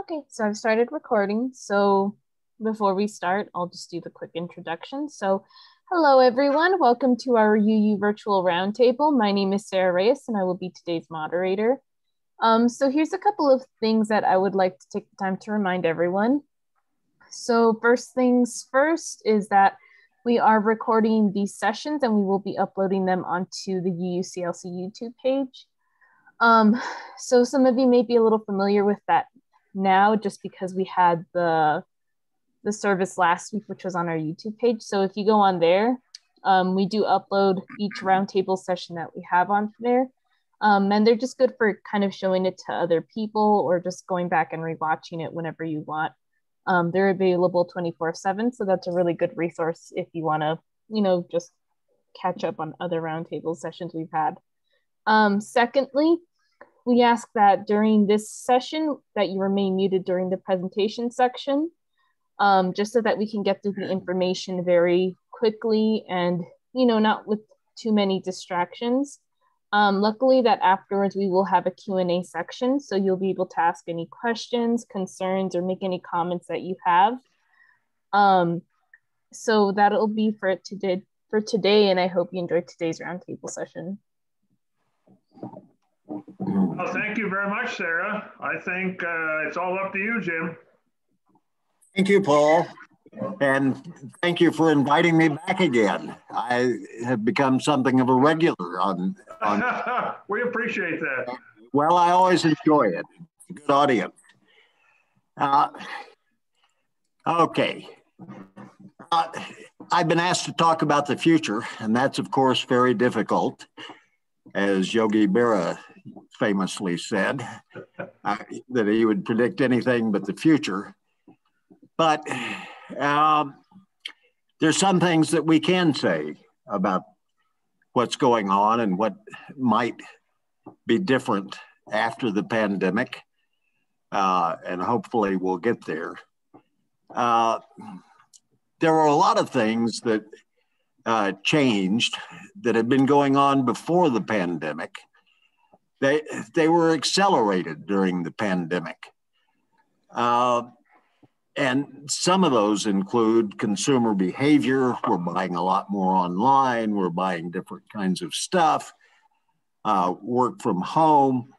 Okay, so I've started recording. So before we start, I'll just do the quick introduction. So hello, everyone. Welcome to our UU Virtual Roundtable. My name is Sarah Reyes, and I will be today's moderator. So here's a couple of things that I would like to take the time to remind everyone. So first things first is that we are recording these sessions and we will be uploading them onto the UUCLC YouTube page. So some of you may be a little familiar with that now just because we had the service last week, which was on our YouTube page. So if you go on there, we do upload each roundtable session that we have on there. And they're just good for kind of showing it to other people or just going back and rewatching it whenever you want. They're available 24/7. So that's a really good resource if you want to, just catch up on other roundtable sessions we've had. Secondly, we ask that during this session that you remain muted during the presentation section, just so that we can get through the information very quickly and, not with too many distractions. Luckily that afterwards we will have a Q&A section, so you'll be able to ask any questions, concerns, or make any comments that you have. So that'll be for today, and I hope you enjoyed today's roundtable session. Well, thank you very much, Sarah. I think it's all up to you, Jim. Thank you, Paul. And thank you for inviting me back again. I have become something of a regular on We appreciate that. Well, I always enjoy it. It's a good audience. Okay. I've been asked to talk about the future, and that's, of course, very difficult. As Yogi Berra famously said, that he would predict anything but the future. But there's some things that we can say about what's going on and what might be different after the pandemic, and hopefully we'll get there. There are a lot of things that changed that had been going on before the pandemic. They were accelerated during the pandemic. And some of those include consumer behavior. We're buying a lot more online. We're buying different kinds of stuff. Work from home.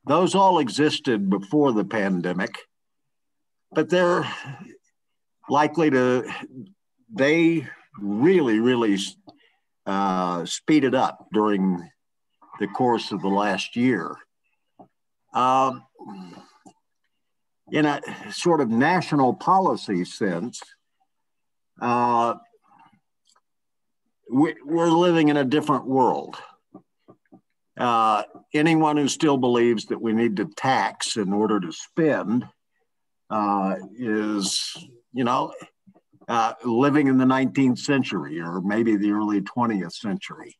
Those all existed before the pandemic, but they're likely to, they really speeded up during the course of the last year. In a sort of national policy sense, we're living in a different world. Anyone who still believes that we need to tax in order to spend is, living in the 19th century or maybe the early 20th century.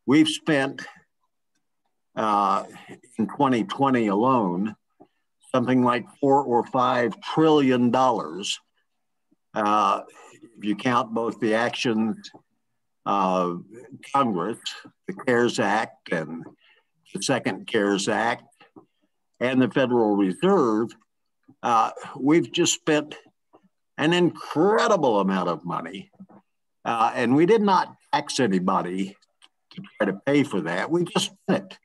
We've spent in 2020 alone something like $4 or $5 trillion. If you count both the actions of Congress, the CARES Act and the second CARES Act, and the Federal Reserve, we've just spent an incredible amount of money. And we did not tax anybody to try to pay for that. We just spent it.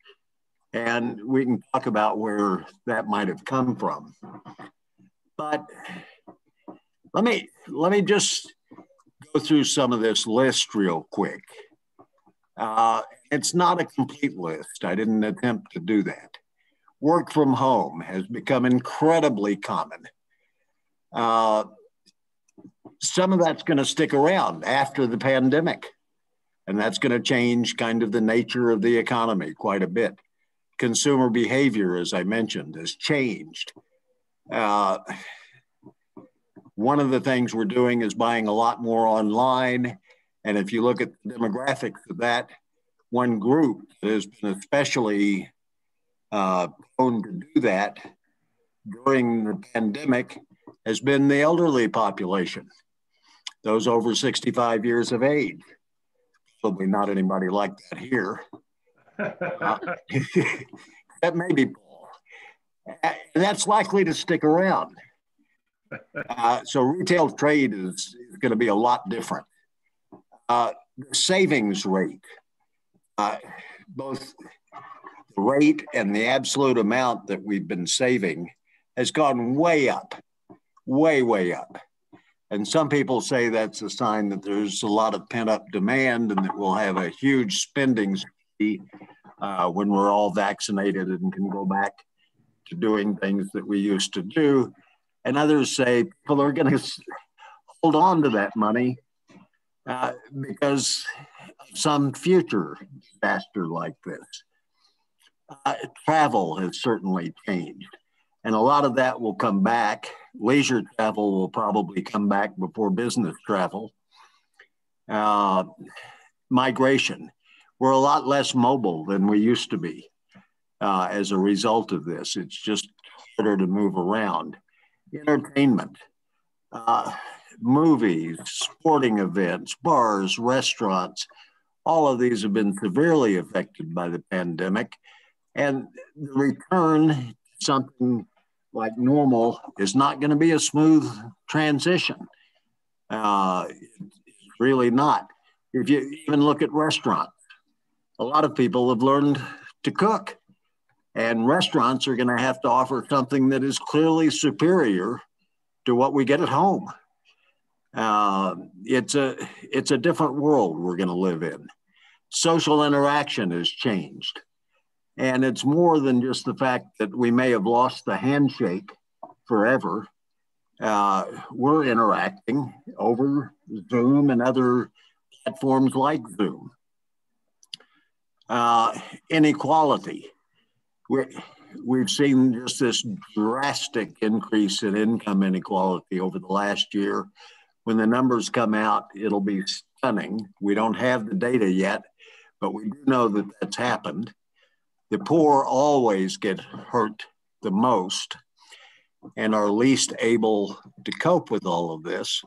And we can talk about where that might have come from. But let me just go through some of this list real quick. It's not a complete list. I didn't attempt to do that. Work from home has become incredibly common. Some of that's going to stick around after the pandemic, and that's going to change kind of the nature of the economy quite a bit. Consumer behavior, as I mentioned, has changed. One of the things we're doing is buying a lot more online. And if you look at the demographics of that, one group that has been especially prone to do that during the pandemic has been the elderly population, those over 65 years of age. Probably not anybody like that here. That may be Paul. And that's likely to stick around. So retail trade is going to be a lot different. The savings rate, both the rate and the absolute amount that we've been saving has gone way up, way up. And some people say that's a sign that there's a lot of pent up demand and that we'll have a huge spending spree when we're all vaccinated and can go back to doing things that we used to do. And others say people are going to hold on to that money because of some future disaster like this. Travel has certainly changed. And a lot of that will come back. Leisure travel will probably come back before business travel. Migration. We're a lot less mobile than we used to be as a result of this. It's just harder to move around. Entertainment, movies, sporting events, bars, restaurants, all of these have been severely affected by the pandemic. And the return to something like normal is not going to be a smooth transition. Really not. If you even look at restaurants, a lot of people have learned to cook, and restaurants are going to have to offer something that is clearly superior to what we get at home. It's a different world we're going to live in. Social interaction has changed. And it's more than just the fact that we may have lost the handshake forever. We're interacting over Zoom and other platforms like Zoom. Inequality. We've seen just this drastic increase in income inequality over the last year. When the numbers come out, it'll be stunning. We don't have the data yet, but we do know that that's happened. The poor always get hurt the most and are least able to cope with all of this.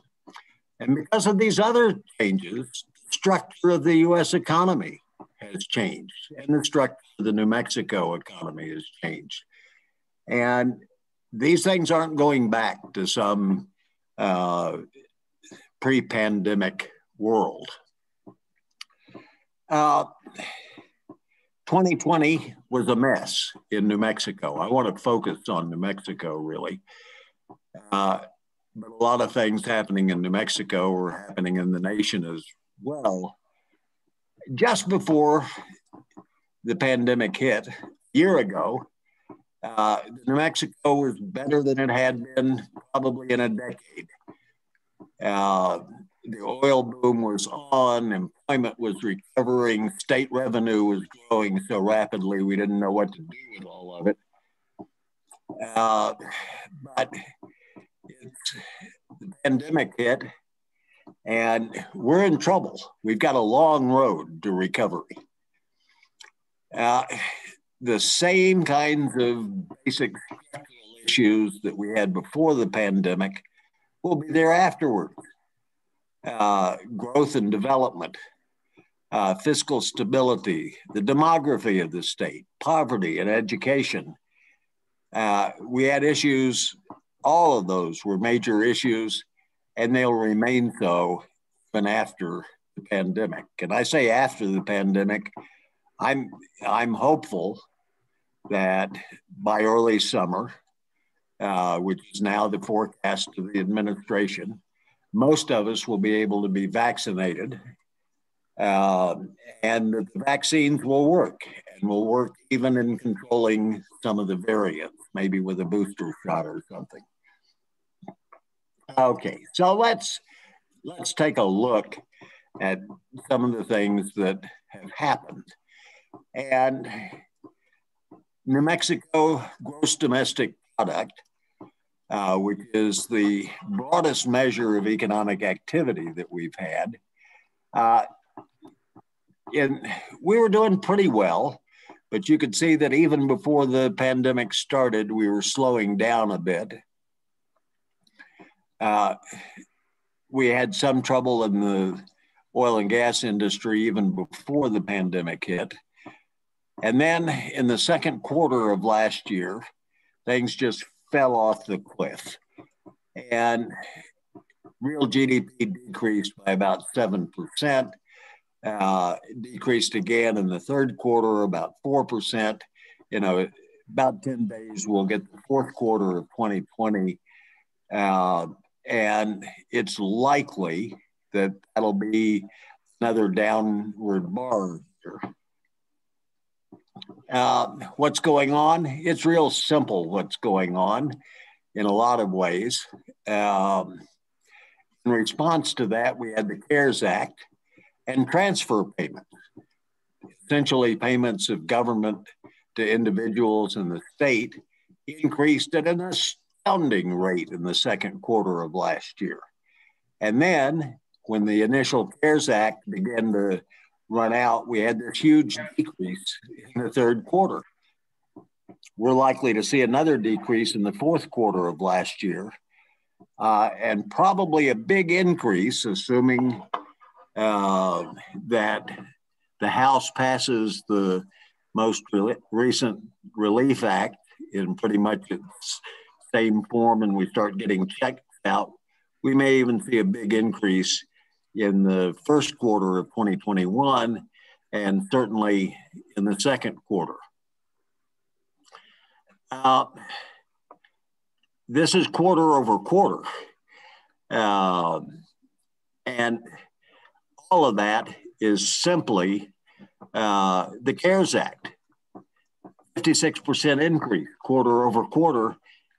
And because of these other changes, the structure of the US economy has changed, and the structure of the New Mexico economy has changed. And these things aren't going back to some pre-pandemic world. 2020 was a mess in New Mexico. I want to focus on New Mexico, really. But a lot of things happening in New Mexico were happening in the nation as well. Just before the pandemic hit, a year ago, New Mexico was better than it had been probably in a decade. The oil boom was on, employment was recovering, state revenue was growing so rapidly we didn't know what to do with all of it. But the pandemic hit, and we're in trouble. We've got a long road to recovery. The same kinds of basic issues that we had before the pandemic will be there afterwards. Growth and development, fiscal stability, the demography of the state, poverty and education. We had issues, all of those were major issues, and they'll remain so even after the pandemic. And I say after the pandemic, I'm hopeful that by early summer, which is now the forecast of the administration, most of us will be able to be vaccinated, and the vaccines will work, and will work even in controlling some of the variants, maybe with a booster shot or something. Okay, so let's take a look at some of the things that have happened. And New Mexico gross domestic product, which is the broadest measure of economic activity that we've had. And we were doing pretty well, but you could see that even before the pandemic started, we were slowing down a bit. We had some trouble in the oil and gas industry even before the pandemic hit. And then in the second quarter of last year, things just fell off the cliff. And real GDP decreased by about 7%, decreased again in the third quarter about 4%. About 10 days, we'll get the fourth quarter of 2020. And it's likely that that'll be another downward bar here. What's going on? It's real simple what's going on in a lot of ways. In response to that, we had the CARES Act and transfer payments, essentially payments of government to individuals in the state increased at an astounding rate in the second quarter of last year. And then when the initial CARES Act began to run out, we had this huge decrease in the third quarter. We're likely to see another decrease in the fourth quarter of last year, and probably a big increase, assuming that the House passes the most recent Relief Act in pretty much its same form and we start getting checks out. We may even see a big increase in the first quarter of 2021 and certainly in the second quarter. This is quarter over quarter. And all of that is simply the CARES Act. 56% increase quarter over quarter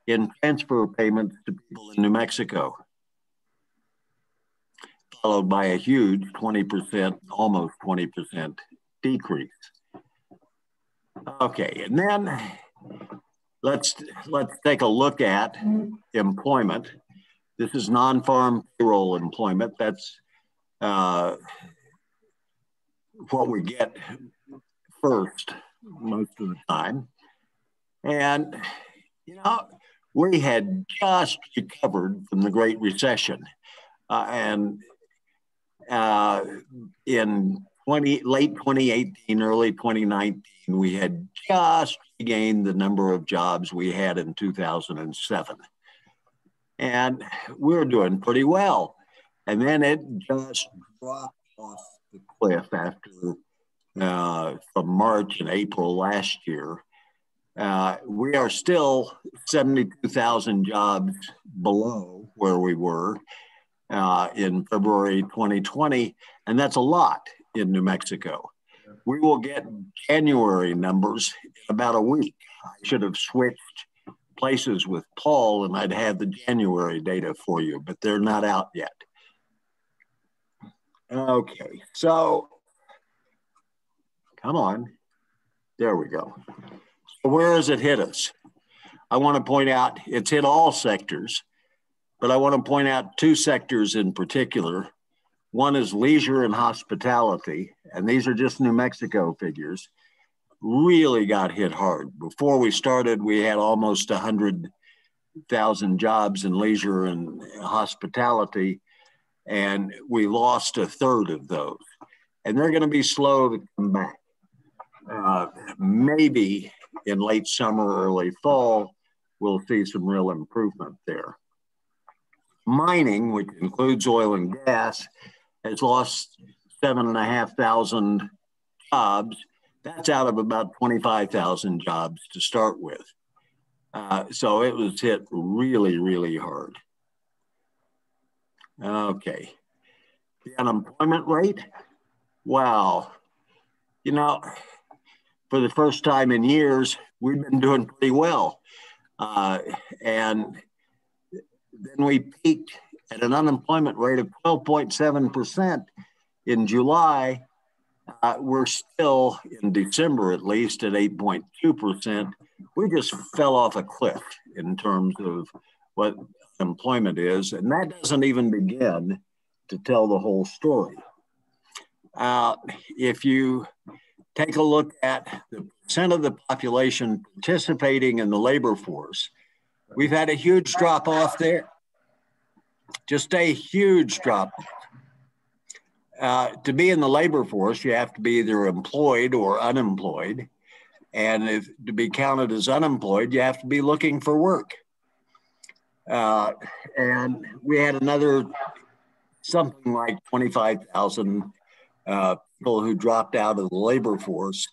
in transfer payments to people in New Mexico, followed by a huge 20%, almost 20% decrease. Okay, and then let's take a look at employment. This is non-farm payroll employment. That's what we get first most of the time. And, we had just recovered from the Great Recession. And in late 2018, early 2019, we had just regained the number of jobs we had in 2007. And we were doing pretty well. And then it just dropped off the cliff after from March and April last year. We are still 72,000 jobs below where we were in February 2020, and that's a lot in New Mexico. We will get January numbers in about a week. I should have switched places with Paul and I'd have the January data for you, but they're not out yet. Okay, so come on. There we go. So where has it hit us? I want to point out it's hit all sectors, but I want to point out two sectors in particular. One is leisure and hospitality, and these are just New Mexico figures, really got hit hard. Before we started, we had almost 100,000 jobs in leisure and hospitality, and we lost a third of those. And they're going to be slow to come back. Maybe in late summer, early fall, we'll see some real improvement there. Mining, which includes oil and gas, has lost 7,500 jobs. That's out of about 25,000 jobs to start with. So it was hit really, really hard. Okay. The unemployment rate, wow. For the first time in years, we've been doing pretty well. And then we peaked at an unemployment rate of 12.7% in July. We're still, in December at least, at 8.2%. We just fell off a cliff in terms of what employment is, and that doesn't even begin to tell the whole story. If you take a look at the percent of the population participating in the labor force, we've had a huge drop off there. Just a huge drop off. To be in the labor force, you have to be either employed or unemployed. And if to be counted as unemployed, you have to be looking for work. And we had another something like 25,000 people who dropped out of the labor force.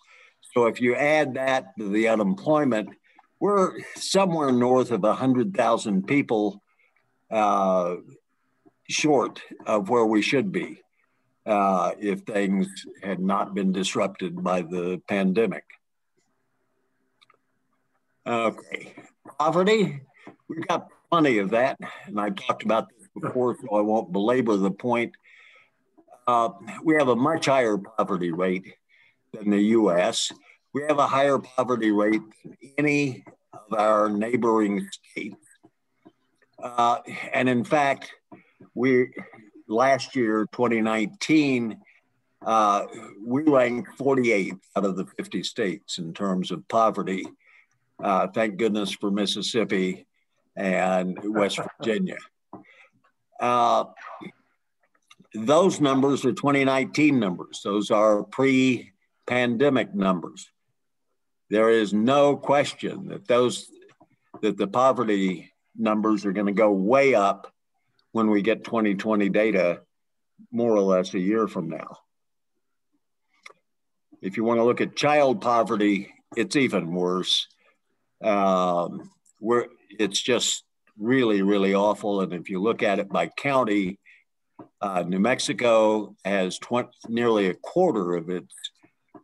So if you add that to the unemployment, we're somewhere north of 100,000 people short of where we should be if things had not been disrupted by the pandemic. Okay, poverty, we've got plenty of that, and I talked about this before, so I won't belabor the point. We have a much higher poverty rate than the US. We have a higher poverty rate than any of our neighboring states. And in fact, last year, 2019, we ranked 48th out of the 50 states in terms of poverty. Thank goodness for Mississippi and West Virginia. Those numbers are 2019 numbers. Those are pre-pandemic numbers. There is no question that the poverty numbers are going to go way up when we get 2020 data more or less a year from now. If you want to look at child poverty, it's even worse. It's just really, really awful. And if you look at it by county, New Mexico has nearly a quarter of its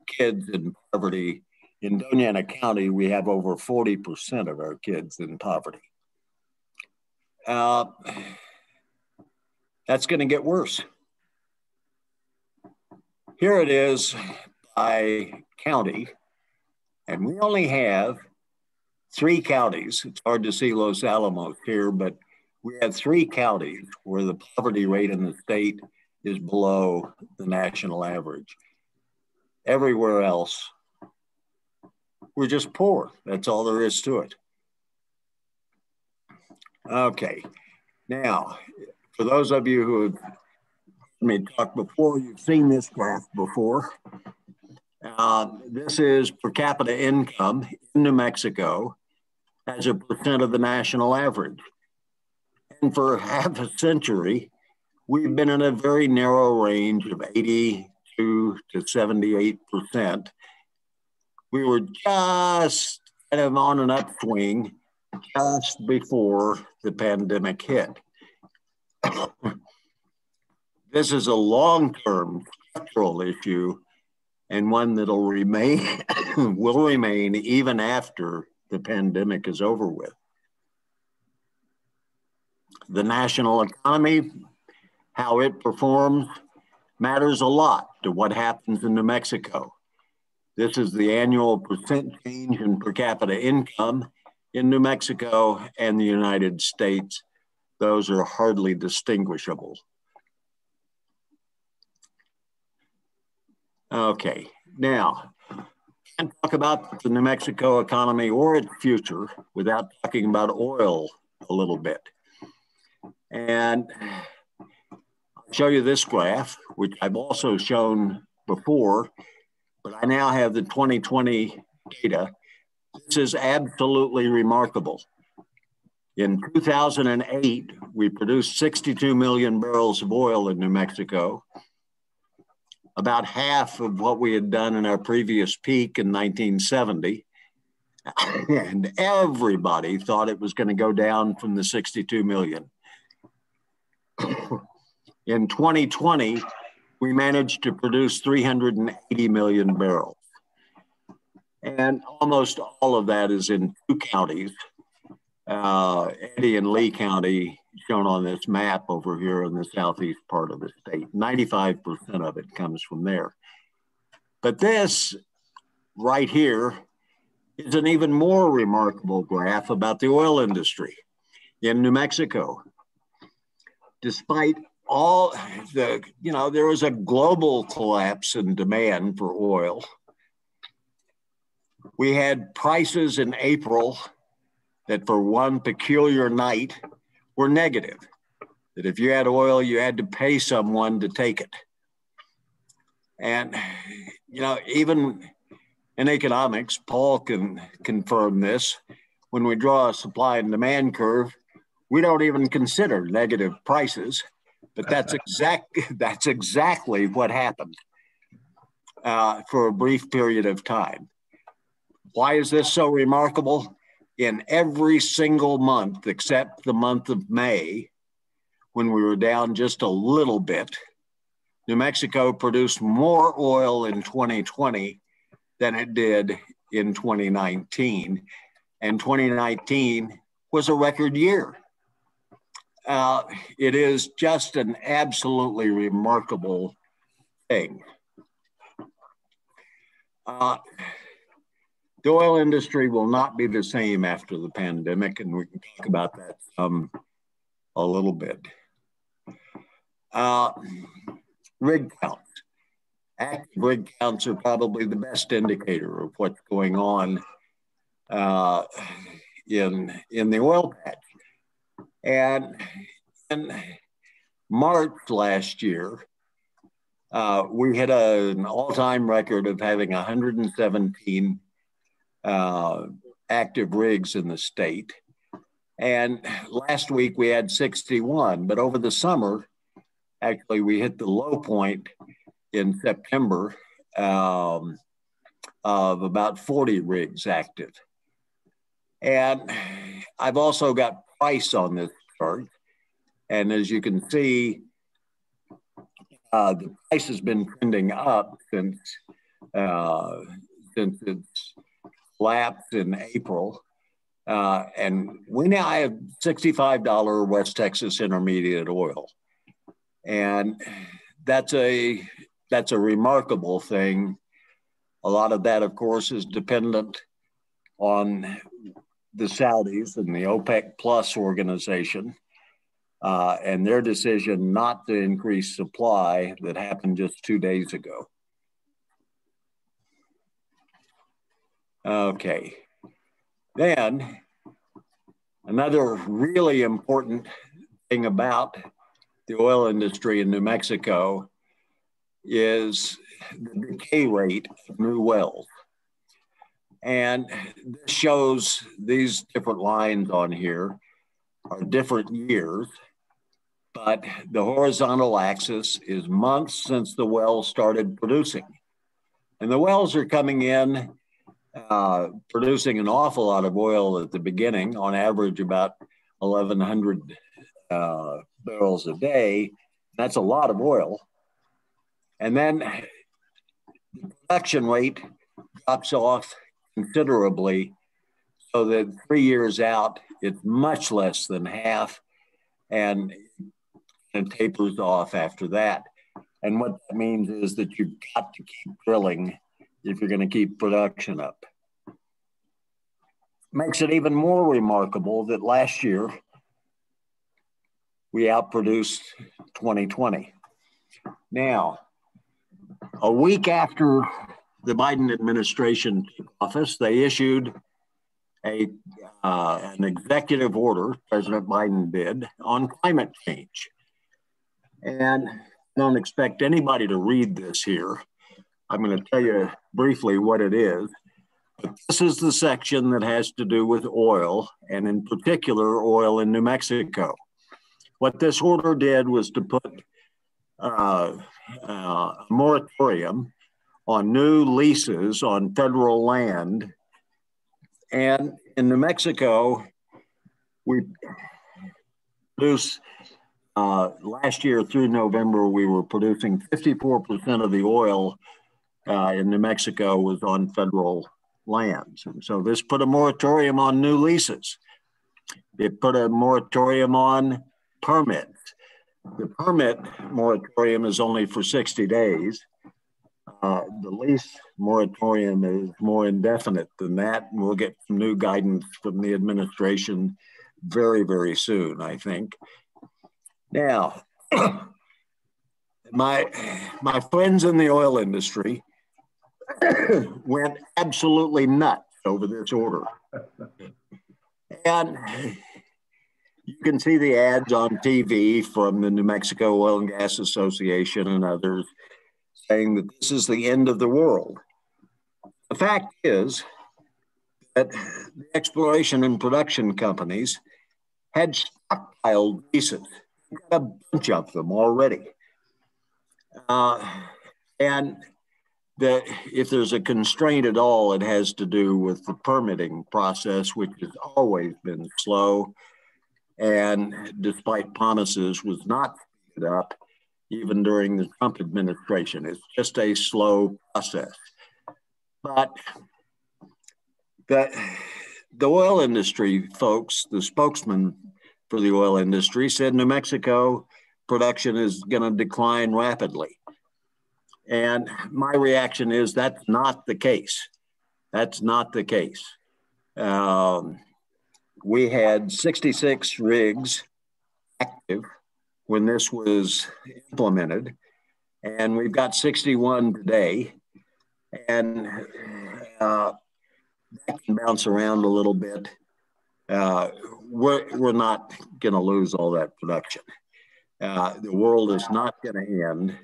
kids in poverty. In Doña Ana County, we have over 40% of our kids in poverty. That's going to get worse. Here it is by county, and we only have 3 counties. It's hard to see Los Alamos here, but we have 3 counties where the poverty rate in the state is below the national average. Everywhere else, we're just poor. That's all there is to it. Okay, now, for those of you who have heard me talk before, you've seen this graph before. This is per capita income in New Mexico as a percent of the national average. And for half a century, we've been in a very narrow range of 82 to 78%. We were just kind of on an upswing just before the pandemic hit. This is a long-term structural issue and one that'll remain, will remain even after the pandemic is over with. The national economy, how it performs, matters a lot to what happens in New Mexico. This is the annual percent change in per capita income in New Mexico and the United States. Those are hardly distinguishable. Okay, now, can't talk about the New Mexico economy or its future without talking about oil a little bit. And I'll show you this graph, which I've also shown before, but I now have the 2020 data. This is absolutely remarkable. In 2008, we produced 62 million barrels of oil in New Mexico, about half of what we had done in our previous peak in 1970. And everybody thought it was going to go down from the 62 million. In 2020, we managed to produce 380 million barrels. And almost all of that is in 2 counties, Eddy and Lee County, shown on this map over here in the southeast part of the state. 95% of it comes from there. But this right here is an even more remarkable graph about the oil industry in New Mexico. Despite all the, there was a global collapse in demand for oil. We had prices in April that for one peculiar night were negative, that if you had oil, you had to pay someone to take it. And, even In economics, Paul can confirm this. When we draw a supply and demand curve, we don't even consider negative prices, but that's exactly what happened for a brief period of time. Why is this so remarkable? In every single month except the month of May, when we were down just a little bit, New Mexico produced more oil in 2020 than it did in 2019. And 2019 was a record year. It is just an absolutely remarkable thing. The oil industry will not be the same after the pandemic, and we can talk about that a little bit. Rig counts. Active rig counts are probably the best indicator of what's going on in the oil patch. And in March last year, we hit an all-time record of having 117 active rigs in the state. And last week we had 61, but over the summer, actually we hit the low point in September of about 40 rigs active. And I've also got price on this chart. And as you can see, the price has been trending up since it's collapsed in April. And we now have $65 West Texas Intermediate oil. And that's a remarkable thing. A lot of that, of course, is dependent on the Saudis and the OPEC Plus organization and their decision not to increase supply that happened just 2 days ago. Okay. Then another really important thing about the oil industry in New Mexico is the decay rate of new wells. And this shows these different lines on here are different years, but the horizontal axis is months since the well started producing. And the wells are coming in producing an awful lot of oil at the beginning, on average about 1,100 barrels a day. That's a lot of oil. And then the production rate drops off considerably, so that 3 years out, it's much less than half, and it tapers off after that. And what that means is that you've got to keep drilling if you're going to keep production up. Makes it even more remarkable that last year we outproduced 2020. Now, a week after the Biden administration took office, they issued an executive order, President Biden did, on climate change. And I don't expect anybody to read this here. I'm going to tell you briefly what it is. But this is the section that has to do with oil, and in particular, oil in New Mexico. What this order did was to put a moratorium on new leases on federal land. And in New Mexico, we produce, last year through November, we were producing 54% of the oil in New Mexico was on federal lands. And so this put a moratorium on new leases. It put a moratorium on permits. The permit moratorium is only for 60 days. The lease moratorium is more indefinite than that. And we'll get some new guidance from the administration very, very soon, I think. Now, my friends in the oil industry went absolutely nuts over this order. And you can see the ads on TV from the New Mexico Oil and Gas Association and others saying that this is the end of the world. The fact is that the exploration and production companies had stockpiled leases. We've got a bunch of them already. And that if there's a constraint at all, it has to do with the permitting process, which has always been slow and despite promises was not speeded up even during the Trump administration. It's just a slow process. But the oil industry folks, the spokesman for the oil industry said New Mexico production is going to decline rapidly. And my reaction is that's not the case. That's not the case. We had 66 rigs active when this was implemented, and we've got 61 today. And that can bounce around a little bit. We're not going to lose all that production. The world is not going to end.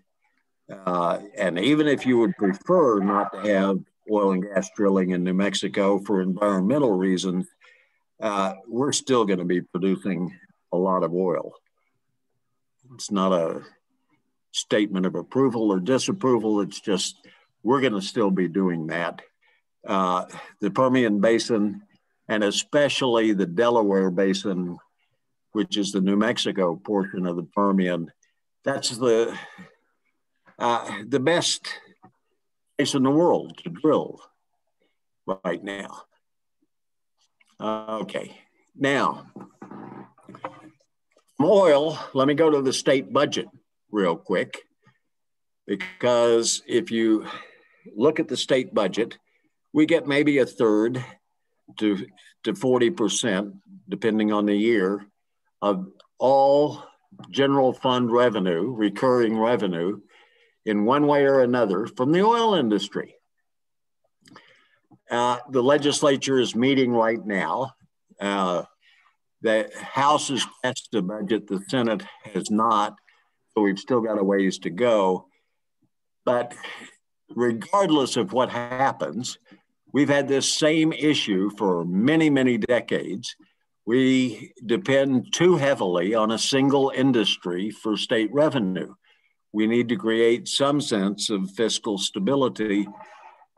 And even if you would prefer not to have oil and gas drilling in New Mexico for environmental reasons, we're still going to be producing a lot of oil. It's not a statement of approval or disapproval. It's just we're going to still be doing that. The Permian Basin, and especially the Delaware Basin, which is the New Mexico portion of the Permian, that's the best place in the world to drill right now. Okay, now, from oil, let me go to the state budget real quick, because if you look at the state budget, we get maybe a third to 40%, depending on the year, of all general fund revenue, recurring revenue, in one way or another from the oil industry. The legislature is meeting right now. The House has passed the budget, the Senate has not, so we've still got a ways to go. But regardless of what happens, we've had this same issue for many, many decades. We depend too heavily on a single industry for state revenue. We need to create some sense of fiscal stability.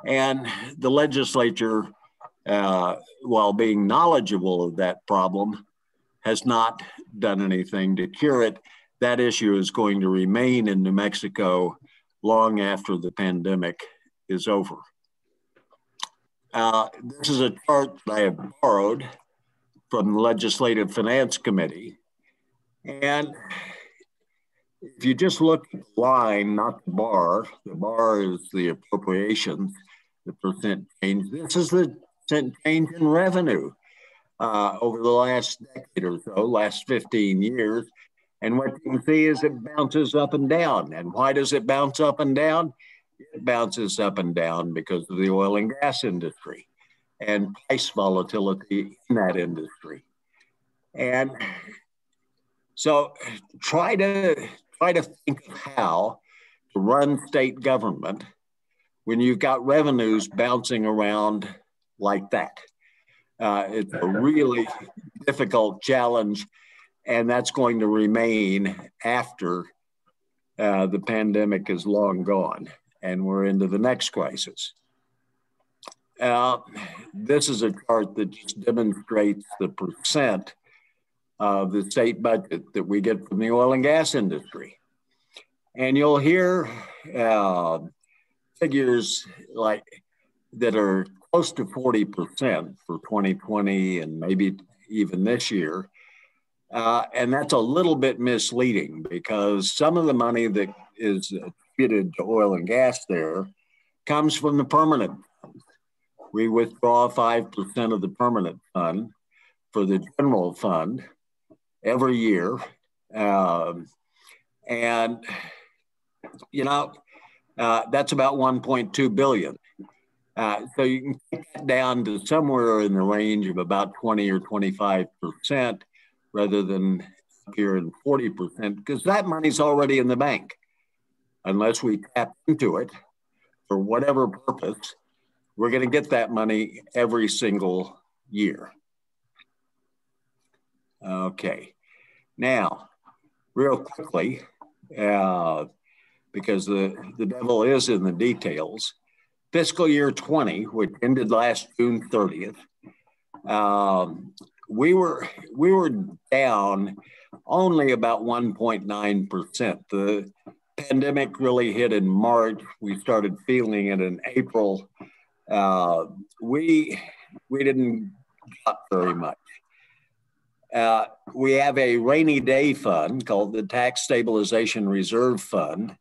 And the legislature, while being knowledgeable of that problem, has not done anything to cure it. That issue is going to remain in New Mexico long after the pandemic is over. This is a chart that I have borrowed from the Legislative Finance Committee. And if you just look at the line, not the bar is the appropriations, the percent change. This is the percent change in revenue over the last decade or so, last 15 years. And what you can see is it bounces up and down. And why does it bounce up and down? It bounces up and down because of the oil and gas industry and price volatility in that industry. And so try to think of how to run state government when you've got revenues bouncing around like that. It's a really difficult challenge, and that's going to remain after the pandemic is long gone and we're into the next crisis. This is a chart that just demonstrates the percent of the state budget that we get from the oil and gas industry. And you'll hear figures like that are close to 40% for 2020 and maybe even this year. And that's a little bit misleading because some of the money that is attributed to oil and gas there comes from the permanent fund. We withdraw 5% of the permanent fund for the general fund every year. And, you know, that's about 1.2 billion. So you can take that down to somewhere in the range of about 20 or 25% rather than here in 40%, because that money's already in the bank. Unless we tap into it for whatever purpose, we're going to get that money every single year. Okay, now, real quickly, because the devil is in the details, fiscal year 20, which ended last June 30th, we were down only about 1.9%. The pandemic really hit in March. We started feeling it in April. We didn't drop very much. We have a rainy day fund called the Tax Stabilization Reserve Fund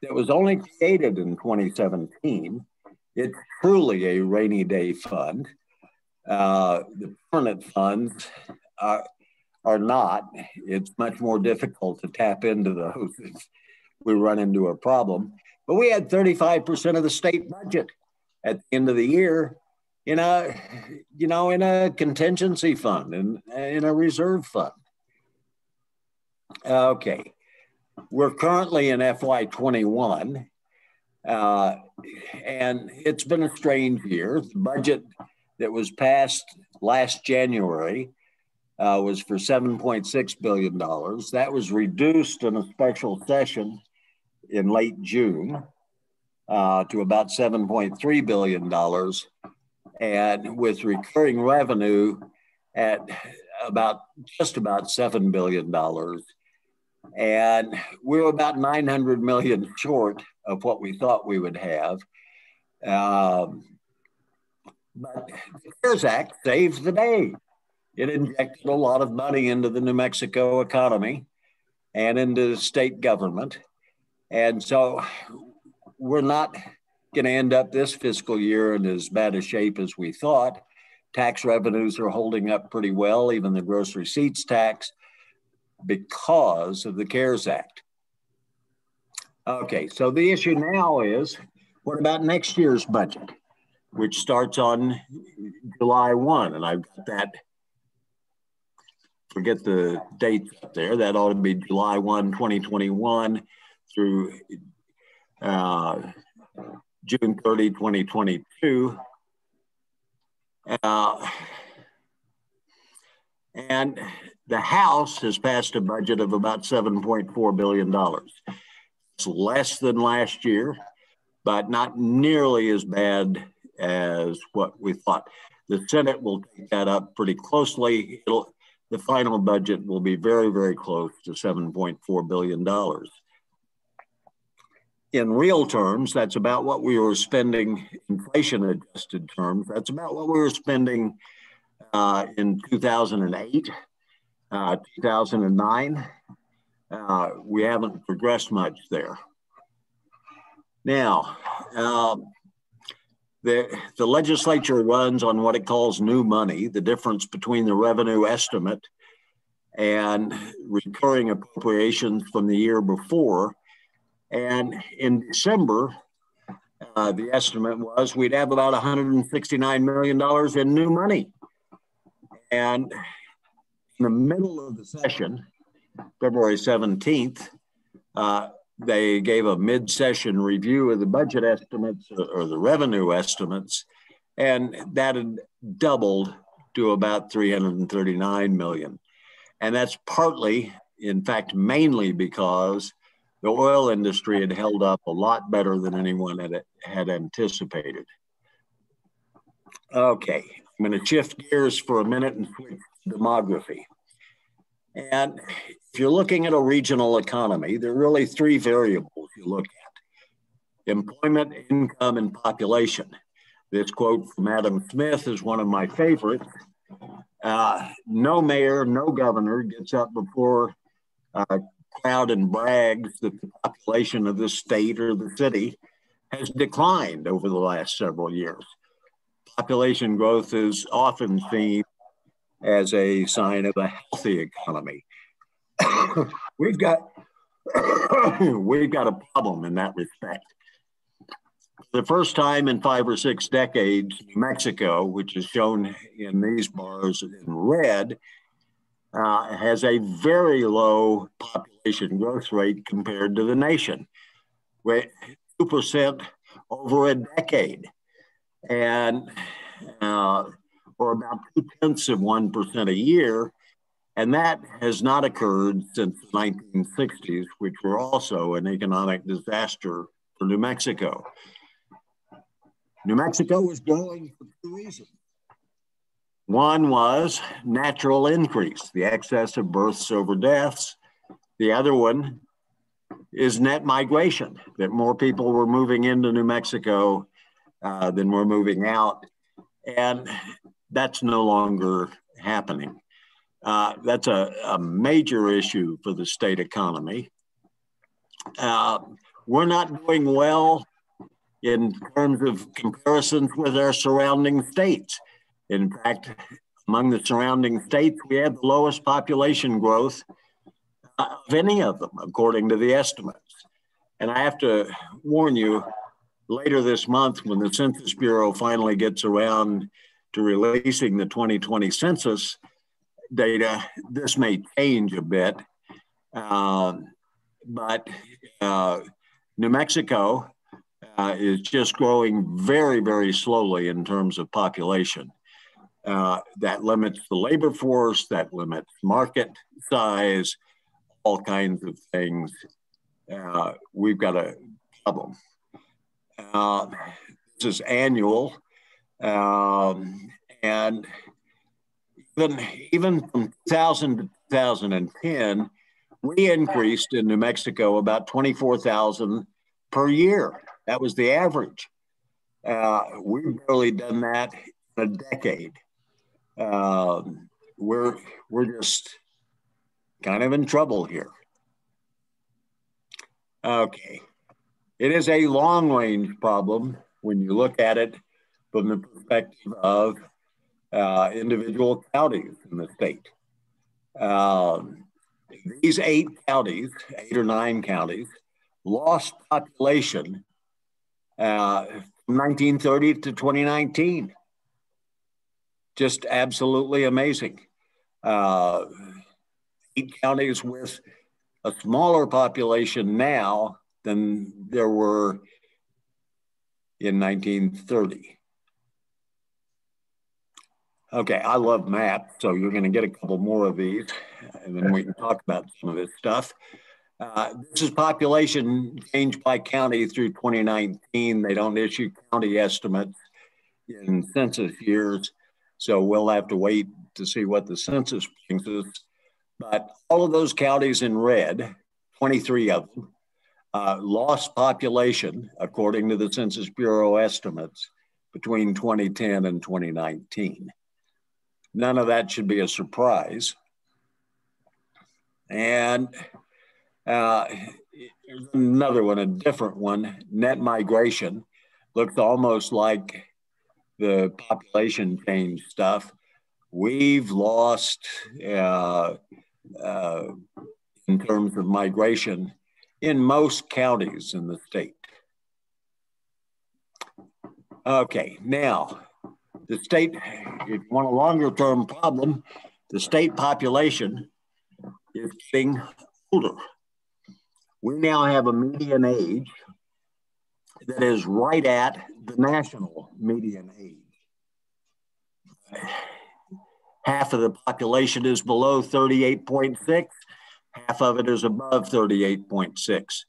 that was only created in 2017. It's truly a rainy day fund. The permanent funds are not. It's much more difficult to tap into those if we run into a problem. But we had 35% of the state budget at the end of the year in a contingency fund and in a reserve fund. Okay, we're currently in FY21, and it's been a strange year. The budget that was passed last January was for $7.6 billion. That was reduced in a special session in late June to about $7.3 billion. And with recurring revenue at just about $7 billion. And we're about $900 million short of what we thought we would have. But the CARES Act saves the day. It injected a lot of money into the New Mexico economy and into the state government. And so we're not going to end up this fiscal year in as bad a shape as we thought. Tax revenues are holding up pretty well, even the gross receipts tax, because of the CARES Act. Okay, so the issue now is, what about next year's budget, which starts on July 1? And I've got that, forget the date up there, that ought to be July 1, 2021 through June 30, 2022. And the House has passed a budget of about $7.4 billion. It's less than last year, but not nearly as bad as what we thought. The Senate will take that up pretty closely. The final budget will be very, very close to $7.4 billion. In real terms, that's about what we were spending, inflation-adjusted terms, that's about what we were spending in 2008, 2009. We haven't progressed much there. Now, the legislature runs on what it calls new money, the difference between the revenue estimate and recurring appropriations from the year before. And in December, the estimate was we'd have about $169 million in new money. And in the middle of the session, February 17th, they gave a mid-session review of the budget estimates or the revenue estimates, and that had doubled to about $339 million. And that's partly, in fact, mainly because the oil industry had held up a lot better than anyone had anticipated. Okay, I'm going to shift gears for a minute and switch to demography. And if you're looking at a regional economy, there are really three variables you look at: employment, income, and population. This quote from Adam Smith is one of my favorites. No mayor, no governor gets up before a crowd and brags that the population of the state or the city has declined over the last several years. Population growth is often seen as a sign of a healthy economy. We've got a problem in that respect. For the first time in 5 or 6 decades, New Mexico, which is shown in these bars in red, has a very low population growth rate compared to the nation, with 2% over a decade. and or about 0.2% a year. And that has not occurred since the 1960s, which were also an economic disaster for New Mexico. New Mexico was growing for two reasons. One was natural increase, the excess of births over deaths. The other one is net migration, that more people were moving into New Mexico than were moving out. And that's no longer happening. That's a major issue for the state economy. We're not doing well in terms of comparisons with our surrounding states. In fact, among the surrounding states, we have the lowest population growth of any of them, according to the estimates. And I have to warn you, later this month, when the Census Bureau finally gets around to releasing the 2020 census data, this may change a bit. But New Mexico is just growing very, very slowly in terms of population. That limits the labor force, that limits market size, all kinds of things. We've got a problem. This is annual. And even from 2000 to 2010, we increased in New Mexico about 24,000 per year. That was the average. We've barely done that in a decade. We're just kind of in trouble here. Okay. It is a long-range problem when you look at it from the perspective of individual counties in the state. These 8 or 9 counties, lost population from 1930 to 2019. Just absolutely amazing. 8 counties with a smaller population now than there were in 1930. Okay, I love math, so you're going to get a couple more of these, and then we can talk about some of this stuff. This is population change by county through 2019. They don't issue county estimates in census years, so we'll have to wait to see what the census brings us. But all of those counties in red, 23 of them, lost population, according to the Census Bureau estimates, between 2010 and 2019. None of that should be a surprise. And here's another one, a different one, net migration. Looks almost like the population change stuff. We've lost, in terms of migration, in most counties in the state. Okay, now, the state, if you want a longer term problem, the state population is getting older. We now have a median age that is right at the national median age. Half of the population is below 38.6, half of it is above 38.6.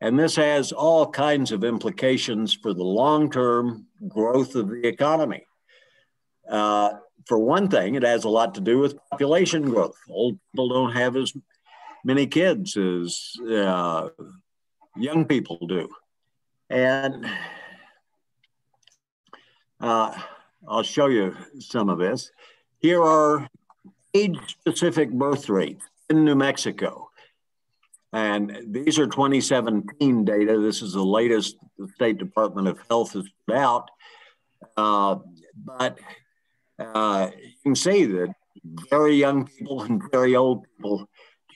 And this has all kinds of implications for the long-term growth of the economy. For one thing, it has a lot to do with population growth. Old people don't have as many kids as young people do. And I'll show you some of this. Here are age-specific birth rates in New Mexico. And these are 2017 data. This is the latest the State Department of Health has put out. But you can see that very young people and very old people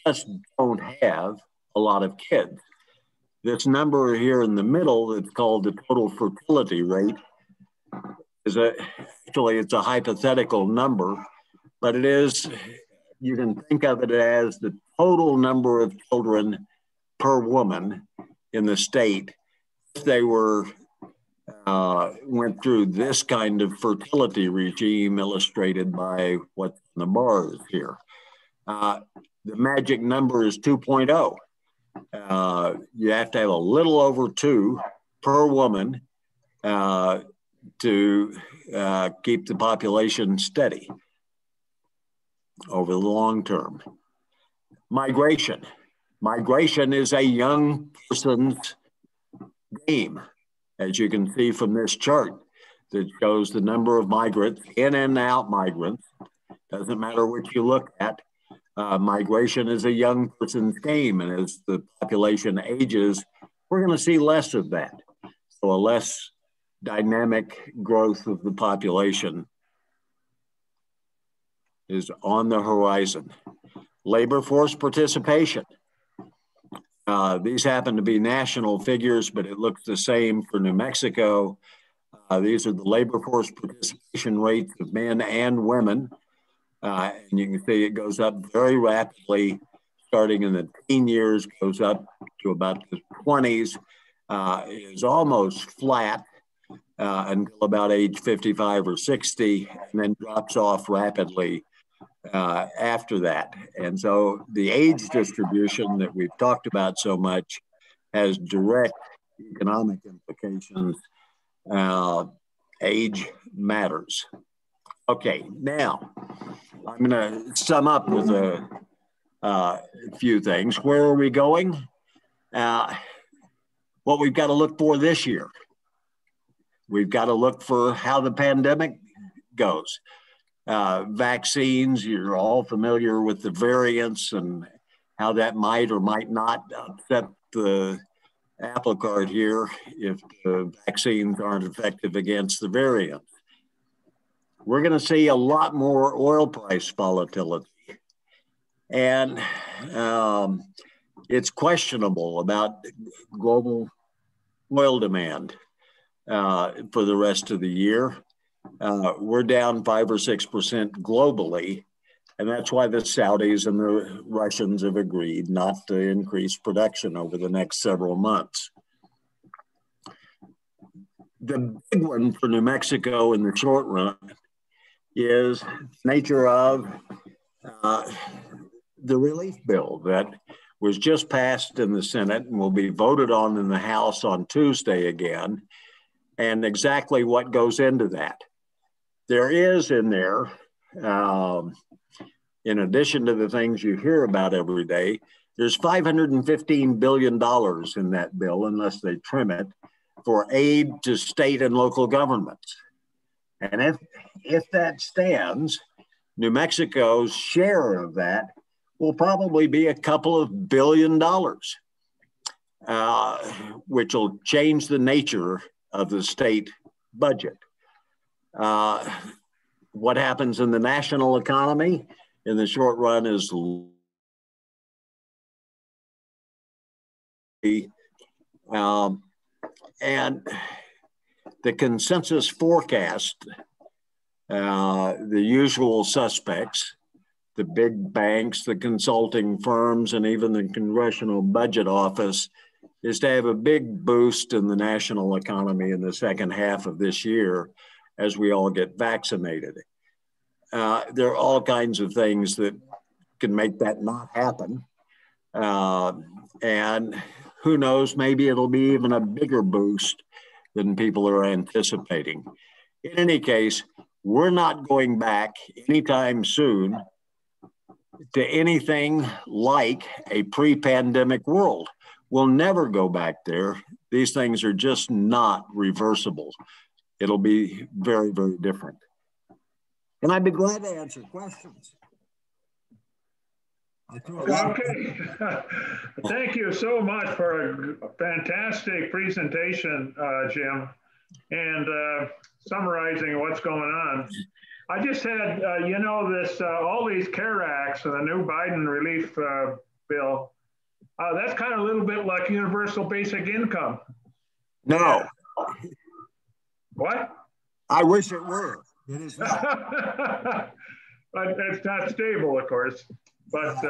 just don't have a lot of kids. This number here in the middle, that's called the total fertility rate, is actually it's a hypothetical number, but it is, you can think of it as the total number of children per woman in the state if they were went through this kind of fertility regime illustrated by what's in the bars here. The magic number is 2.0. You have to have a little over 2 per woman to keep the population steady over the long term. Migration. Migration is a young person's game, as you can see from this chart that shows the number of migrants, in and out migrants. Doesn't matter what you look at. Migration is a young person's game, and as the population ages, we're going to see less of that. So a less dynamic growth of the population is on the horizon. Labor force participation. These happen to be national figures, but it looks the same for New Mexico. These are the labor force participation rates of men and women. And you can see it goes up very rapidly, starting in the teen years, goes up to about the 20s, is almost flat until about age 55 or 60, and then drops off rapidly after that. And so the age distribution that we've talked about so much has direct economic implications. Age matters. Okay, now I'm going to sum up with a few things. Where are we going? What we've got to look for this year. We've got to look for how the pandemic goes. Vaccines, you're all familiar with the variants and how that might or might not upset the apple cart here if the vaccines aren't effective against the variants. We're going to see a lot more oil price volatility. And it's questionable about global oil demand for the rest of the year. We're down 5 or 6% globally, and that's why the Saudis and the Russians have agreed not to increase production over the next several months. The big one for New Mexico in the short run is the nature of the relief bill that was just passed in the Senate and will be voted on in the House on Tuesday again, and exactly what goes into that. There is in there, in addition to the things you hear about every day, there's $515 billion in that bill, unless they trim it, for aid to state and local governments. And if that stands, New Mexico's share of that will probably be a couple of $2 billion, which will change the nature of the state budget. What happens in the national economy in the short run is and the consensus forecast, the usual suspects, the big banks, the consulting firms, and even the Congressional Budget Office, is to have a big boost in the national economy in the second half of this year as we all get vaccinated. There are all kinds of things that can make that not happen. And who knows, maybe it'll be even a bigger boost than people are anticipating. In any case, we're not going back anytime soon to anything like a pre-pandemic world. We'll never go back there. These things are just not reversible. It'll be very, very different. And I'd be glad to answer questions. Okay. Thank you so much for a fantastic presentation, Jim, and summarizing what's going on. I just had, all these CARE Acts and the new Biden relief bill, that's kind of a little bit like universal basic income. No. What? I wish it were. It is not. But it's not stable, of course. But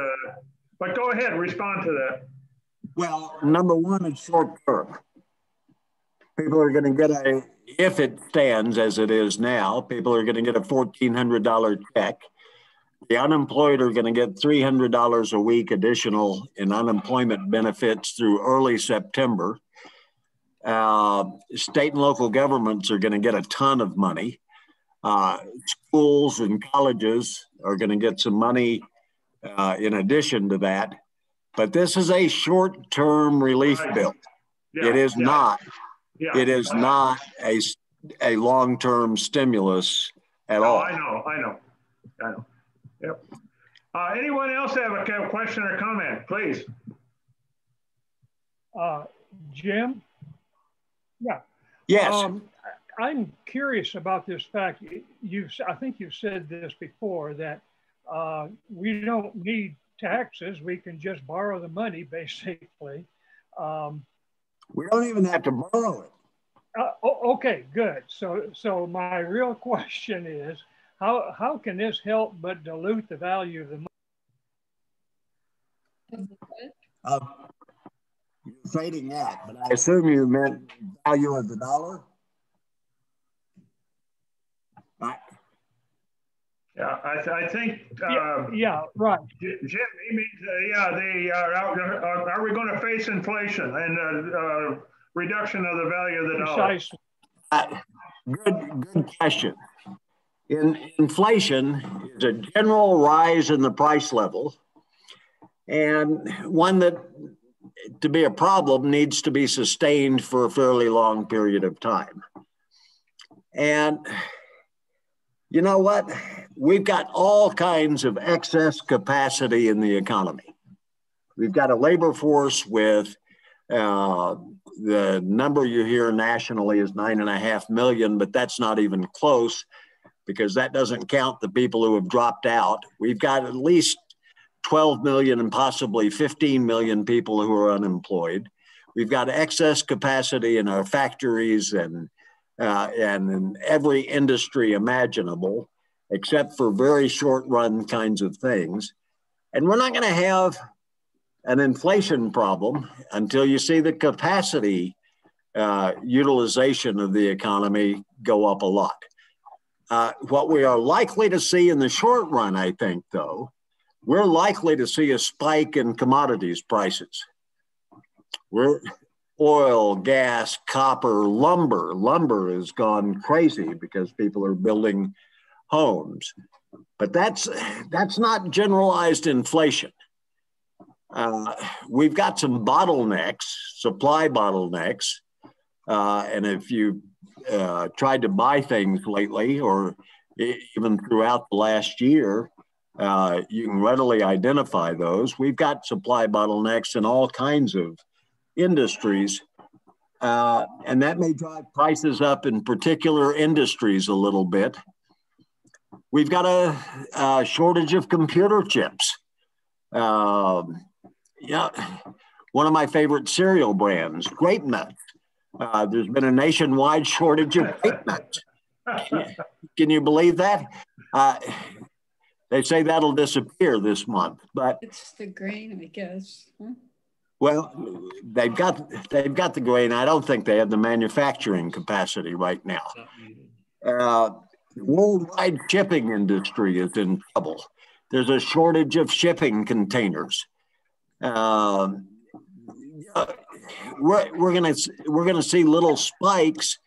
go ahead, respond to that. Well, number one, it's short term. People are going to get if it stands as it is now, people are going to get a $1,400 check. The unemployed are going to get $300 a week additional in unemployment benefits through early September. State and local governments are going to get a ton of money. Schools and colleges are going to get some money in addition to that. But this is a short-term relief bill. Yeah, it is not. Yeah. It is not a long-term stimulus at all. I know. Yep. Anyone else have a question or comment, please? Jim? Yeah. Yes. I'm curious about this fact. I think you've said this before, that we don't need taxes. We can just borrow the money, basically. We don't even have to borrow it. Okay, good. So my real question is, how can this help but dilute the value of the money? You're fading out, but I assume you meant value of the dollar? Yeah, I think. Yeah, right. Jim, he means, are we going to face inflation and reduction of the value of the dollar? Precisely. Good question. Inflation is a general rise in the price level, and one that, to be a problem, needs to be sustained for a fairly long period of time. And you know what? We've got all kinds of excess capacity in the economy. We've got a labor force with the number you hear nationally is 9.5 million, but that's not even close because that doesn't count the people who have dropped out. We've got at least 12 million and possibly 15 million people who are unemployed. We've got excess capacity in our factories and in every industry imaginable, except for very short-run kinds of things. And we're not going to have an inflation problem until you see the capacity utilization of the economy go up a lot. What we are likely to see in the short run, I think, though, we're likely to see a spike in commodities prices. Oil, gas, copper, lumber. Lumber has gone crazy because people are building homes. But that's not generalized inflation. We've got some bottlenecks, supply bottlenecks. And if you tried to buy things lately or even throughout the last year, you can readily identify those. We've got supply bottlenecks in all kinds of industries, and that may drive prices up in particular industries a little bit. We've got a shortage of computer chips. One of my favorite cereal brands, Grape Nuts. There's been a nationwide shortage of grape nuts. Can you believe that? They say that'll disappear this month, but it's the grain, I guess. Huh? Well, they've got the grain. I don't think they have the manufacturing capacity right now. The worldwide shipping industry is in trouble. There's a shortage of shipping containers. We're gonna see little spikes,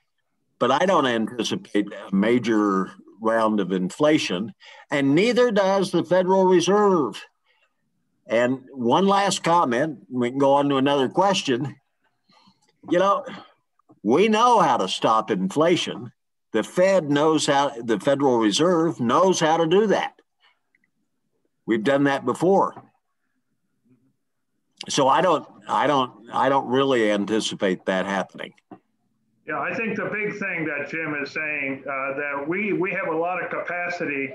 but I don't anticipate a major round of inflation, and neither does the Federal Reserve. And one last comment, we can go on to another question. We know how to stop inflation. The Federal Reserve knows how to do that. We've done that before. So I don't really anticipate that happening. Yeah, I think the big thing that Jim is saying, that we have a lot of capacity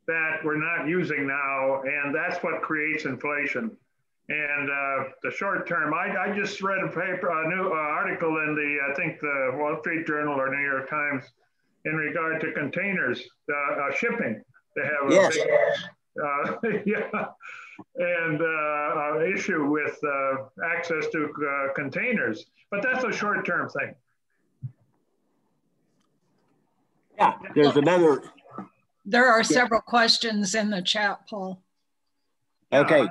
that we're not using now, and that's what creates inflation. And the short term, I just read a new article in I think the Wall Street Journal or New York Times in regard to containers, shipping. They have a big, issue with access to containers, but that's a short term thing. Yeah, there's another. There are several questions in the chat, Paul. Okay,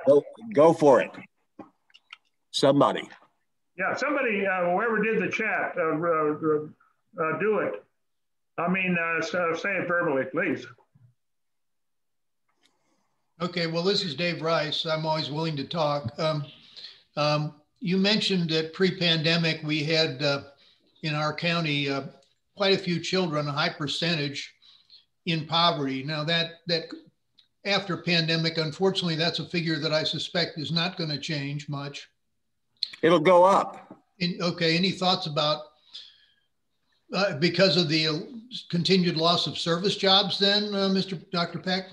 go for it. Somebody. Yeah, somebody, whoever did the chat, do it. I mean, say it verbally, please. Okay, well, this is Dave Rice. I'm always willing to talk. You mentioned that pre-pandemic, we had in our county quite a few children, a high percentage in poverty. Now that after pandemic, unfortunately, that's a figure that I suspect is not going to change much. It'll go up. Okay, any thoughts about because of the continued loss of service jobs then, Dr. Peck?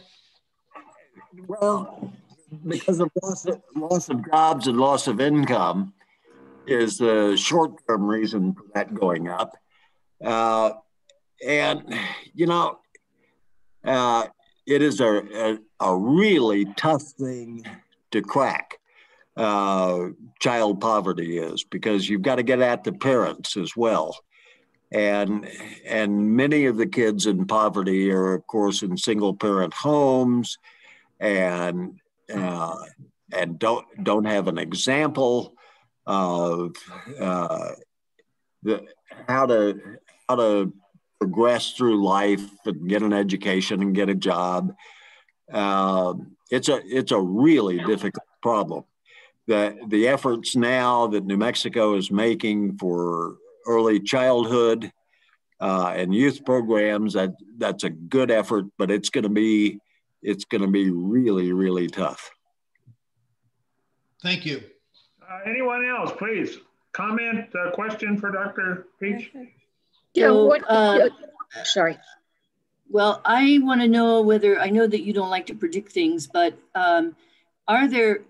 Well, because of loss of jobs and loss of income is the short-term reason for that going up. And, you know, it is a really tough thing to crack. Child poverty is, because you've got to get at the parents as well. And many of the kids in poverty are, of course, in single-parent homes, and don't have an example of how to progress through life and get an education and get a job. It's a really difficult problem. The efforts now that New Mexico is making for early childhood and youth programs, that's a good effort, but it's going to be really, really tough. Thank you. Anyone else, please? Comment, question for Dr. Peach? Yeah, sorry. Well, I want to know whether, I know that you don't like to predict things, but are there,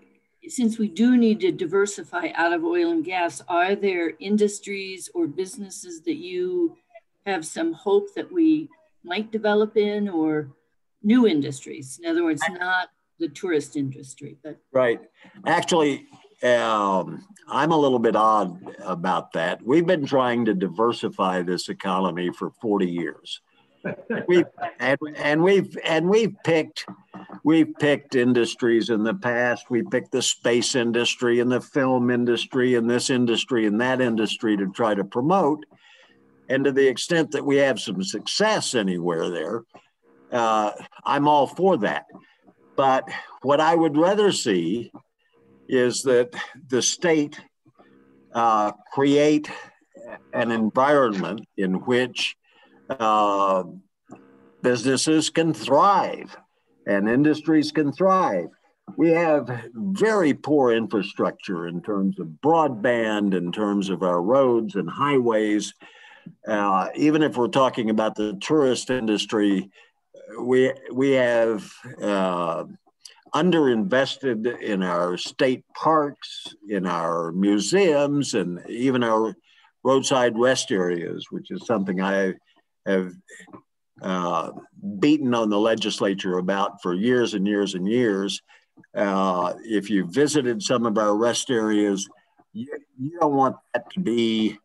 since we do need to diversify out of oil and gas, are there industries or businesses that you have some hope that we might develop in, or new industries? In other words, not the tourist industry, but. Right. Actually, I'm a little bit odd about that. We've been trying to diversify this economy for 40 years. We've picked industries in the past. We picked the space industry and the film industry and this industry and that industry to try to promote. And to the extent that we have some success anywhere there, I'm all for that. But what I would rather see is that the state create an environment in which businesses can thrive and industries can thrive. We have very poor infrastructure in terms of broadband, in terms of our roads and highways. Even if we're talking about the tourist industry, we have underinvested in our state parks, in our museums, and even our roadside rest areas, which is something I have beaten on the legislature about for years and years and years. If you visited some of our rest areas, you don't want that to be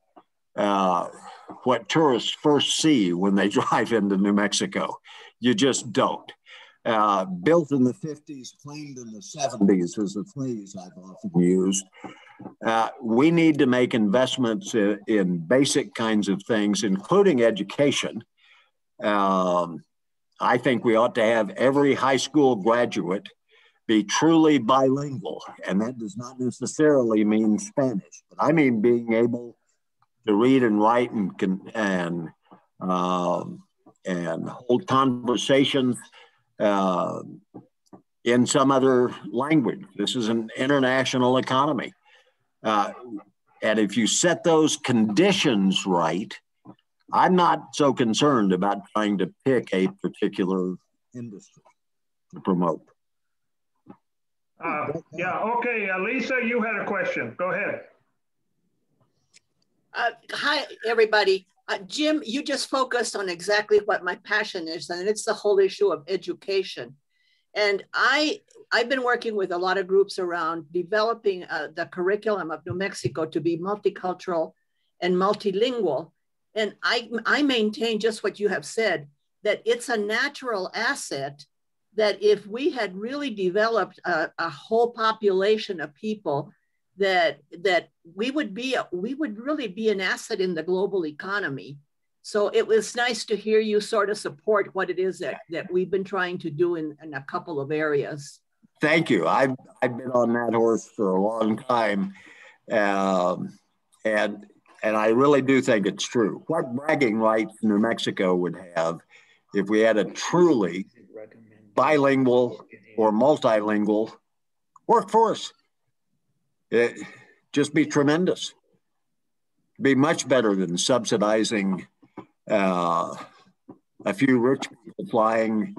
what tourists first see when they drive into New Mexico. You just don't. Built in the 50s, claimed in the 70s is a phrase I've often used. We need to make investments in basic kinds of things, including education. I think we ought to have every high school graduate be truly bilingual, and that does not necessarily mean Spanish, but I mean being able to read and write and hold conversations in some other language. This is an international economy. And if you set those conditions right, I'm not so concerned about trying to pick a particular industry to promote. Yeah, okay, Lisa, you had a question. Go ahead. Hi, everybody. Jim, you just focused on exactly what my passion is, and it's the whole issue of education. And I've been working with a lot of groups around developing the curriculum of New Mexico to be multicultural and multilingual. And I maintain just what you have said, that it's a natural asset that if we had really developed a whole population of people, that we would really be an asset in the global economy. So it was nice to hear you sort of support what it is that we've been trying to do in a couple of areas. Thank you. I've been on that horse for a long time. And I really do think it's true. What bragging rights New Mexico would have if we had a truly bilingual or multilingual workforce. It'd just be tremendous. It'd be much better than subsidizing a few rich people flying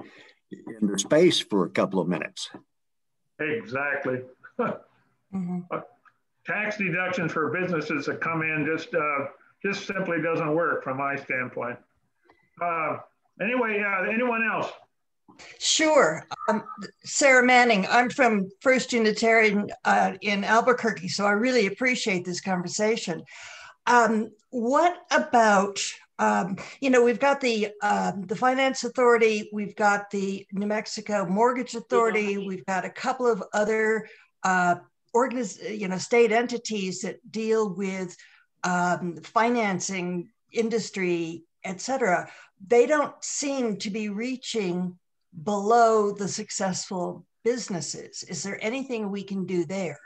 into space for a couple of minutes. Exactly. Tax deductions for businesses that come in just simply doesn't work from my standpoint. Anyway, anyone else? Sure. Sarah Manning, I'm from First Unitarian in Albuquerque, so I really appreciate this conversation. What about, we've got the Finance Authority, we've got the New Mexico Mortgage Authority, we've got a couple of other state entities that deal with financing, industry, et cetera. They don't seem to be reaching below the successful businesses. Is there anything we can do there?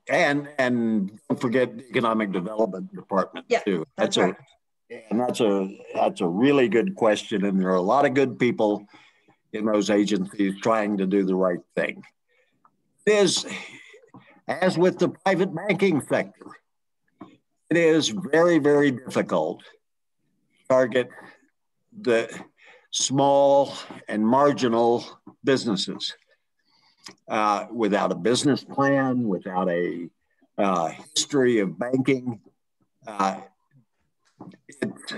And don't forget the Economic Development Department too. That's right. That's a really good question. And there are a lot of good people in those agencies trying to do the right thing. It is, as with the private banking sector, it is very, very difficult to target the small and marginal businesses without a business plan, without a history of banking. It's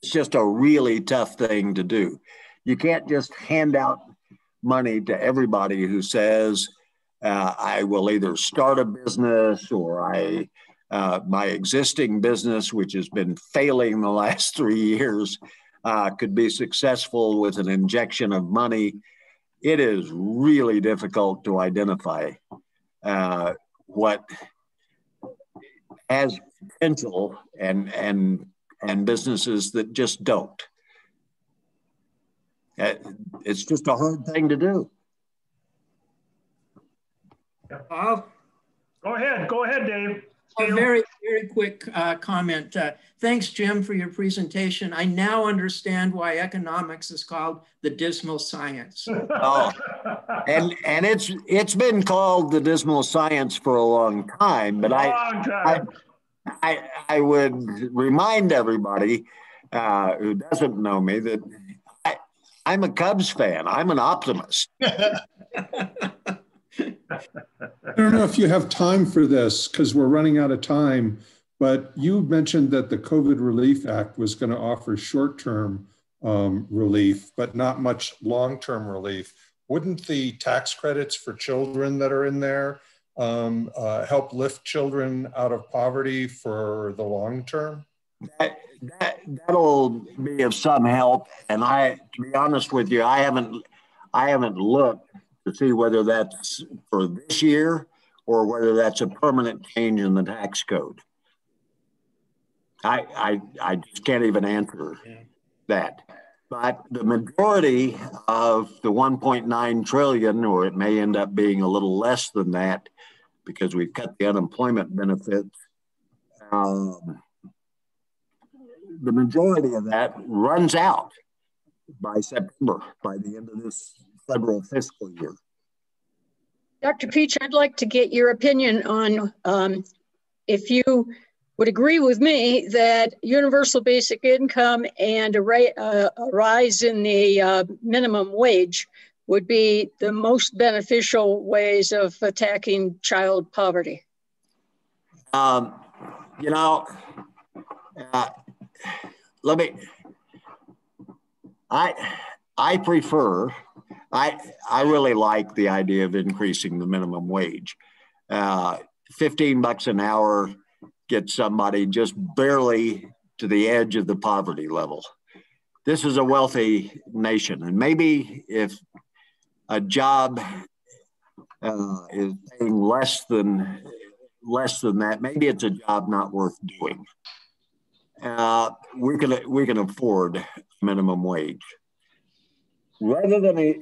just a really tough thing to do. You can't just hand out money to everybody who says, I will either start a business or my existing business, which has been failing the last 3 years, could be successful with an injection of money. It is really difficult to identify what has potential and businesses that just don't. It's just a hard thing to do. Go ahead, Dave. A very, very quick comment. Thanks, Jim, for your presentation. I now understand why economics is called the dismal science. Oh, and it's been called the dismal science for a long time, but I would remind everybody who doesn't know me that I'm a Cubs fan. I'm an optimist. I don't know if you have time for this because we're running out of time, but you mentioned that the COVID Relief Act was going to offer short-term relief, but not much long-term relief. Wouldn't the tax credits for children that are in there help lift children out of poverty for the long term? That'll be of some help. And to be honest with you, I haven't looked to see whether that's for this year or whether that's a permanent change in the tax code. I just can't even answer that. But the majority of the 1.9 trillion, or it may end up being a little less than that because we've cut the unemployment benefits, the majority of that runs out by September, by the end of this federal fiscal year. Dr. Peach, I'd like to get your opinion on if you would agree with me that universal basic income and a rise in the minimum wage would be the most beneficial ways of attacking child poverty. I really like the idea of increasing the minimum wage. $15 an hour get somebody just barely to the edge of the poverty level. This is a wealthy nation, and maybe if a job is paying less than that, maybe it's a job not worth doing. We can afford minimum wage. Rather than I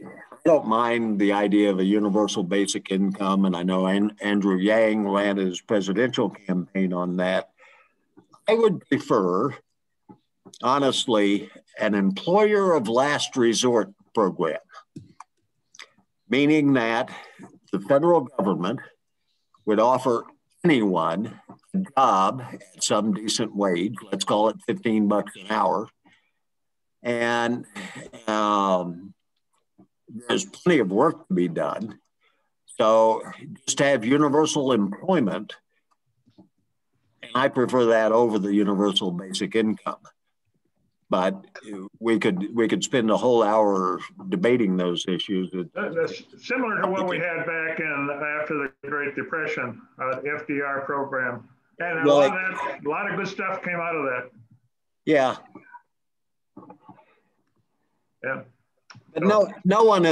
don't mind the idea of a universal basic income, and I know Andrew Yang ran his presidential campaign on that. I would prefer, honestly, an employer of last resort program, meaning that the federal government would offer anyone a job at some decent wage, let's call it $15 an hour. And there's plenty of work to be done. So just have universal employment, and I prefer that over the universal basic income. But we could spend a whole hour debating those issues. That's similar to what we had back after the Great Depression, the FDR program, and a lot of good stuff came out of that. Yeah. Yeah. But no one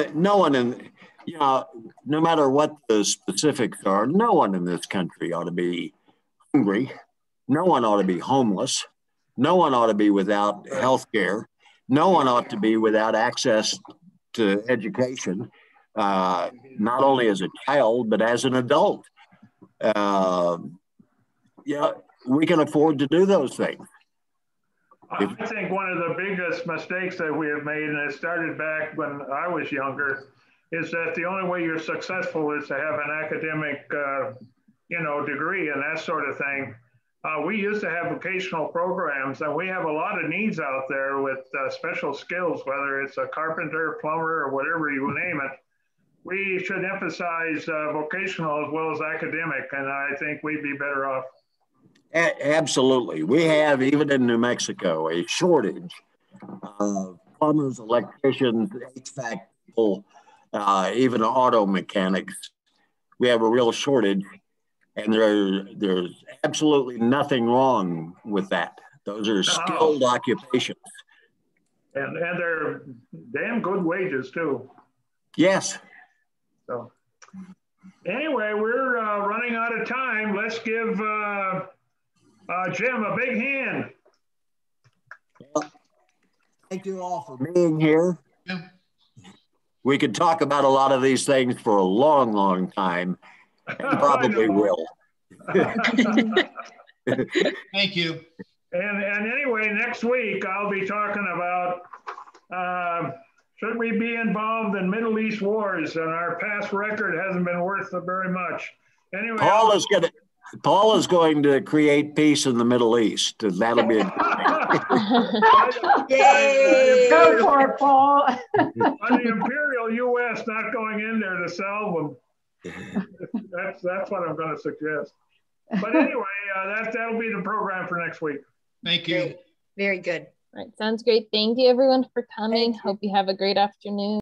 in, you know, no matter what the specifics are, no one in this country ought to be hungry. No one ought to be homeless. No one ought to be without health care. No one ought to be without access to education, not only as a child, but as an adult. Yeah, we can afford to do those things. I think one of the biggest mistakes that we have made, and it started back when I was younger, is that the only way you're successful is to have an academic, degree and that sort of thing. We used to have vocational programs, and we have a lot of needs out there with special skills, whether it's a carpenter, plumber, or whatever you name it. We should emphasize vocational as well as academic, and I think we'd be better off. Absolutely. We have, even in New Mexico, a shortage of plumbers, electricians, HVAC people, even auto mechanics. We have a real shortage, and there's absolutely nothing wrong with that. Those are skilled occupations. And they're damn good wages, too. Yes. So anyway, we're running out of time. Let's give Jim a big hand. Well, thank you all for being here. Yeah. We could talk about a lot of these things for a long, long time, and probably will. Thank you. And anyway, next week I'll be talking about should we be involved in Middle East wars, and our past record hasn't been worth very much. Anyway, Paul is going to create peace in the Middle East. That'll be Yay! Go for it, Paul. On the Imperial U.S. not going in there to solve them. That's what I'm going to suggest. But anyway, that'll be the program for next week. Thank you. Very good. All right, sounds great. Thank you everyone for coming. Hope you have a great afternoon.